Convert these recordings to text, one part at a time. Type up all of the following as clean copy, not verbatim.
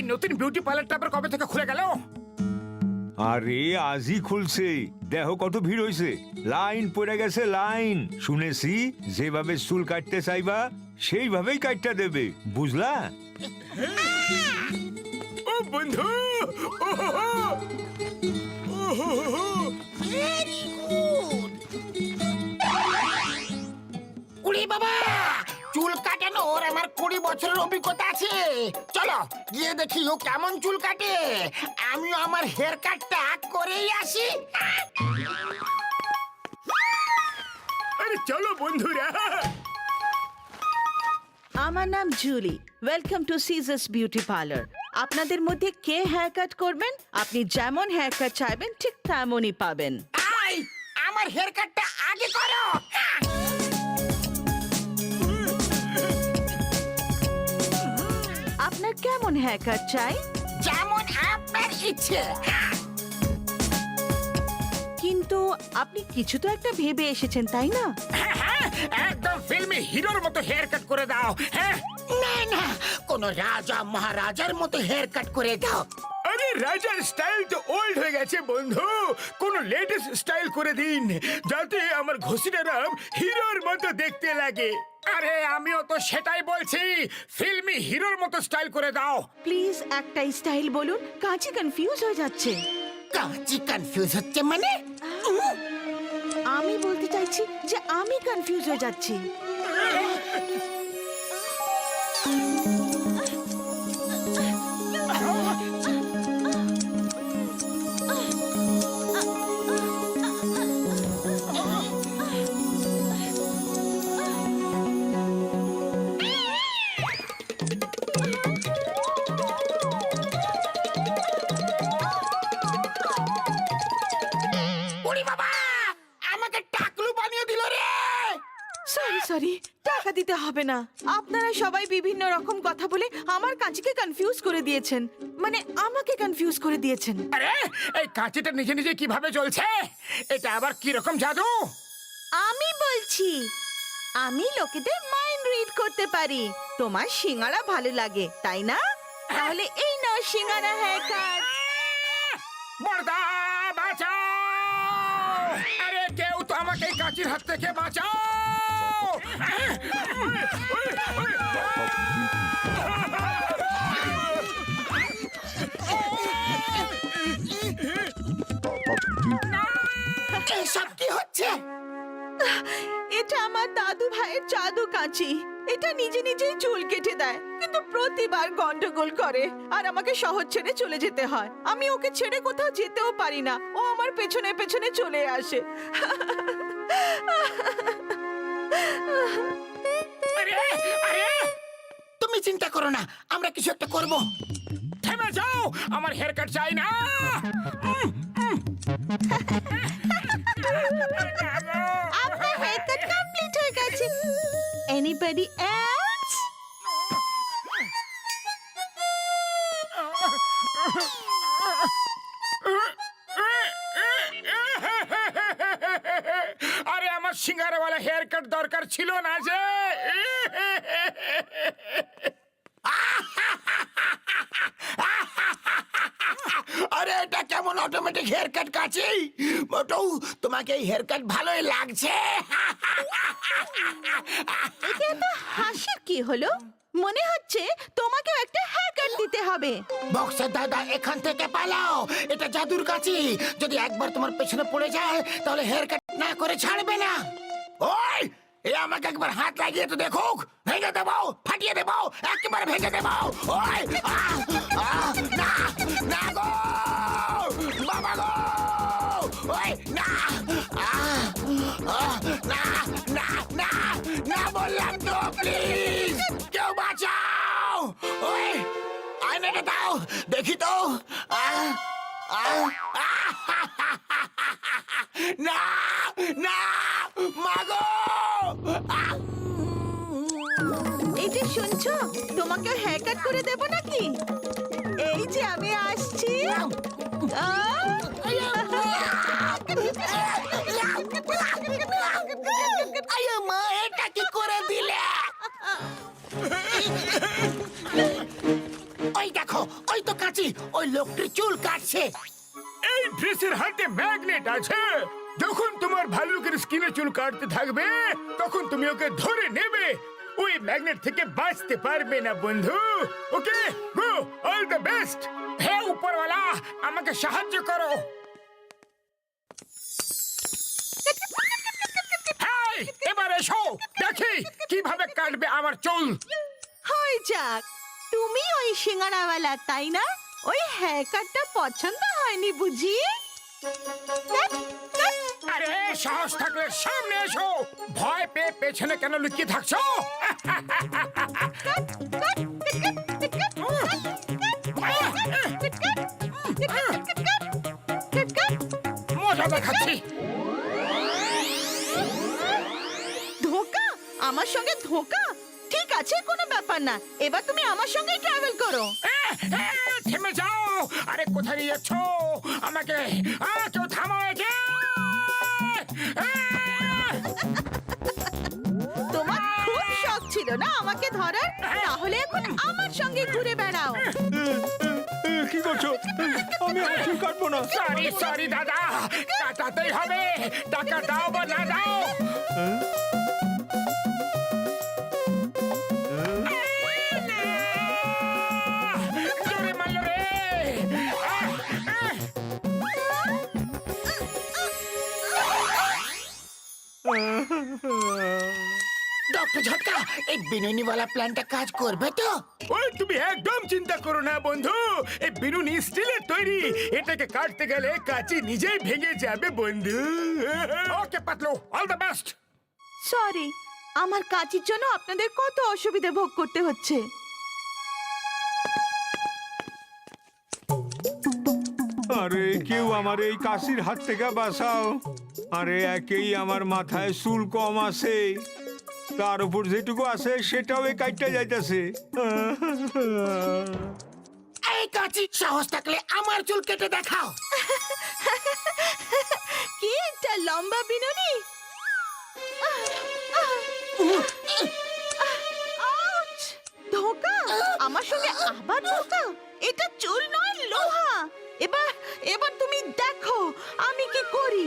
এই নতুন বিউটি পার্লারটা আবার কবে থেকে খুলে গেল? আরে আজই খুলছে, দেখো কত ভিড় হইছে, লাইন পড়ে গেছে লাইন। শুনেছি যেভাবে চুল কাটতে চাইবা সেইভাবেই কাটতে দেবে, বুঝলা? ও বন্ধু, ভেরি গুড। উড়ি বাবা, চুল কাটানোর আমার 20 বছরের অভিজ্ঞতা আছে। চলো গিয়ে দেখি ও কেমন চুল কাটে। আমিও আমার হেয়ার কাটটা করেই আসি। আরে চলো বন্ধুরা। আমার নাম Julie. Welcome to Scissors Beauty Parlour. আপনাদের মধ্যে কে হেয়ার কাট করবেন? আপনি যেমন হেয়ার কাট চাইবেন ঠিক তেমনই পাবেন। আই, আমার হেয়ার কাটটা আগে করো। আপনার কেমন হেয়ার কাট চাই? যেমন আপনার ইচ্ছে। কিন্তু আপনি কিছু তো একটা ভেবে এসেছেন, তাই না? হ্যাঁ, একদম ফিল্মি হিরোর মতো হেয়ার কাট করে দাও। হ্যাঁ, না না, কোন রাজা মহারাজার মতো হেয়ার কাট করে দাও। আরে রাজার স্টাইল তো ওল্ড হয়ে গেছে বন্ধু, কোন লেটেস্ট স্টাইল করে দিন যাতে আমার ঘসিটারাম হিরোর মতো দেখতে লাগে। আরে আমিও তো সেটাই বলছি, ফিল্মি হিরোর মতো স্টাইল করে দাও। প্লিজ একটা স্টাইল বলুন, কাঁচি কনফিউজ হয়ে যাচ্ছে। কাঁচি কনফিউজ হচ্ছে মানে? আমি বলতে চাইছি যে আমি কনফিউজ হয়ে যাচ্ছি। ওরে বাবা, আমাকে টাকলু বানিয়ে দিল রে। সরি সরি, টাকা দিতে হবে না। আপনারা সবাই বিভিন্ন রকম কথা বলে আমার কাঁচিকে কনফিউজ করে দিয়েছেন, মানে আমাকে কনফিউজ করে দিয়েছেন। আরে এই কাঁচিটা নিজে নিজে কিভাবে চলছে? এটা আবার কি রকম জাদু? আমি বলছি, আমি লোকেদের মাইন্ড রিড করতে পারি। তোমার সিঙ্গারা ভালো লাগে, তাই না? তাহলে এই নাও সিঙ্গারা হেয়ার কাট। বড়দা বাঁচাও! আরে কেউ তো আমাকে এই কাঁচির হাত থেকে বাঁচাও! এসব কি হচ্ছে? এটা আমার দাদু ভাইয়ের জাদু কাঁচি। এটা নিজে নিজেই চুল কেটে দেয়, কিন্তু প্রতিবার গন্ডগোল করে আর আমাকে শহর ছেড়ে চলে যেতে হয়। আমি ওকে ছেড়ে কোথাও যেতেও পারি না, ও আমার পেছনে পেছনে চলে আসে। আরে আরে তুমি চিন্তা করো না, আমরা কিছু একটা করব। থেমে যাও, আমার হেয়ার কাট চাই না। আপনার হেয়ার কাট কমপ্লিট হয়ে গেছে। Anybody else? আরে আমার সিঙ্গারাওয়ালা হেয়ার কাট দরকার ছিল না যে। আরে এটা কেমন অটোমেটিক হেয়ার কাট কাঁচি? মোটু, তোমাকে এই হেয়ার কাট ভালোই লাগছে। এতে এত হাসির কি হলো? মনে হচ্ছে তোমাকেও একটা হেয়ার কাট দিতে হবে। বক্সের দাদা, এখান থেকে পালাও। এটা জাদুর কাঁচি, যদি একবার তোমার পেছনে পড়ে যায় তাহলে হেয়ার কাট না করে ছাড়বে না। ওই, এ আমাকে একবার হাত লাগিয়ে তো দেখুক, ভেঙে দেবো, ফাটিয়ে দেবো, একেবারে ভেঙে দেবো। ওই, না না গো বাবা গো, ওই না, না না না না বললাম তো, প্লিজ কেউ বাঁচাও। ওই আয়নাটা দাও দেখি তো। না না মাগো। এই যে শুনছো, তোমাকে হেয়ার কাট করে দেবো নাকি? এই যে আমি আসছি। আরে মা, এটা কি করে দিলে? ওই দেখো, ওই ওই লোকটির চুল কাটছে। এই ড্রেসের হাতে ম্যাগনেট আছে। যখন তোমার ভাল্লুকের স্কিনে চুল কাটতে থাকবে তখন তুমি ওকে ধরে নেবে। ওই ম্যাগনেট থেকে বাঁচতে পারবে না বন্ধু। ওকে, গো, অল দ্য বেস্ট। হে উপরওয়ালা, আমাকে সাহায্য করো। হেই, এবার এসো দেখি কিভাবে কাটবে আমার চুল। হয়ে যাক, তুমি ওই সিঙ্গারাওয়ালা তাই না? ওই হেয়ার কাটটা পছন্দ হয়নি বুঝি? আরে সাহস থাকলে সামনে এসো। ভয় পেয়ে পেছনে কেন লুকিয়ে থাকছো? মজা দেখাচ্ছি। ধোকা? আমার সঙ্গে ধোকা? ঠিক আছে, কোনো ব্যাপার না। এবার তুমি আমার সঙ্গেই ট্রাভেল করো। থেমে যাও। আরে কোথায় নিয়ে যাচ্ছ আমাকে? কেউ থামাও একে। তোমার খুব শখ ছিল না আমাকে ধরার? তাহলে এখন আমার সঙ্গে ঘুরে বেড়াও। কি করছো? আমি আর চুল কাটবো না। সরি সরি দাদা, কাটাতেই হবে। টাকা দাও বা না দাও। জোরে মারলো রে। ডক্টর ঝটকা, এই বিনুনিওয়ালা প্ল্যানটা কাজ করবে তো? ওই তুমি একদম চিন্তা করো না বন্ধু। এই বিনুনি স্টিলের তৈরি। এটাকে কাটতে গেলে কাঁচি নিজেই ভেঙে যাবে বন্ধু। Okay Patlu, all the best. Sorry, আমার কাজের জন্য আপনাদের কত অসুবিধা ভোগ করতে হচ্ছে। আরে কেউ আমার এই কাশির হাত থেকে বাঁচাও। আরে একেই আমার মাথায় চুল কম আছে, তার উপর যেটুকু আছে সেটাও এই কাটতে যাইতেছে। এই কাচি, সাহস থাকলে আমার চুল কেটে দেখাও। কি একটা লম্বা বিনুনি! আউচ! ধোকা! আমার সঙ্গে আবার ধোকা! এটা চুল নয়, লোহা। এবার তুমি দেখো আমি কি করি।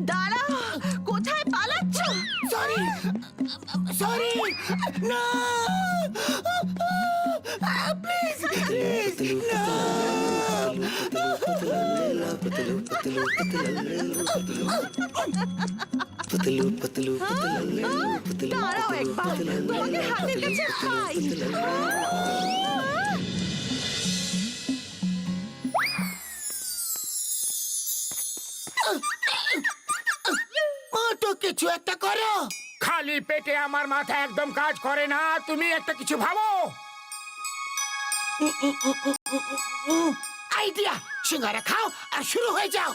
দাঁড়াও, কোথায় পালাচ্ছ? সরি সরি, না প্লিজ প্লিজ, না। দাঁড়াও একবার, তোমাকে হাতের কাছে পাই। তো কিছু একটা করো। খালি পেটে আমার মাথা একদম কাজ করে না। তুমি একটা কিছু ভাবো। আইডিয়া, সিঙ্গারা খাও আর শুরু হয়ে যাও।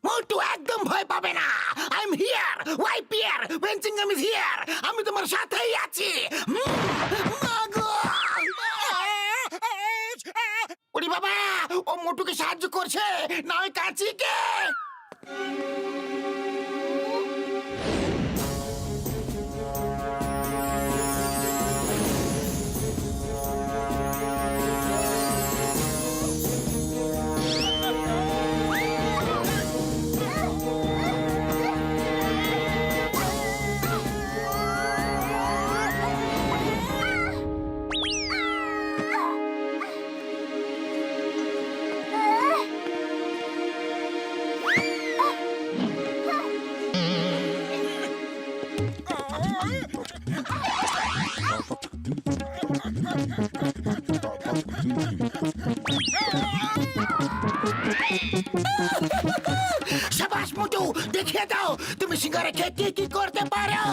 মোটু একদম ভয় পাবে না। I am here, why fear, Benchingham is here. আমি তোমার সাথেই আছি। ওরে বাবা, ও মোটুকে সাহায্য করছে, না ওই কাঁচিকে। শাবাশ মোটু, দেখিয়ে দাও তুমি সিঙ্গারা খেয়ে কি কি করতে পারো।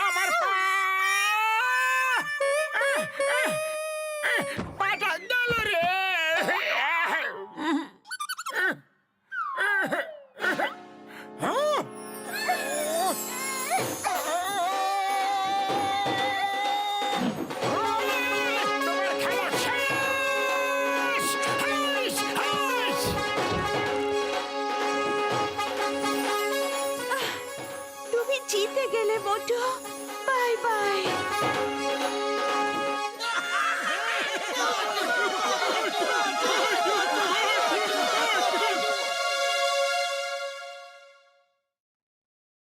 আমার পাটা গেল রে। ফুটো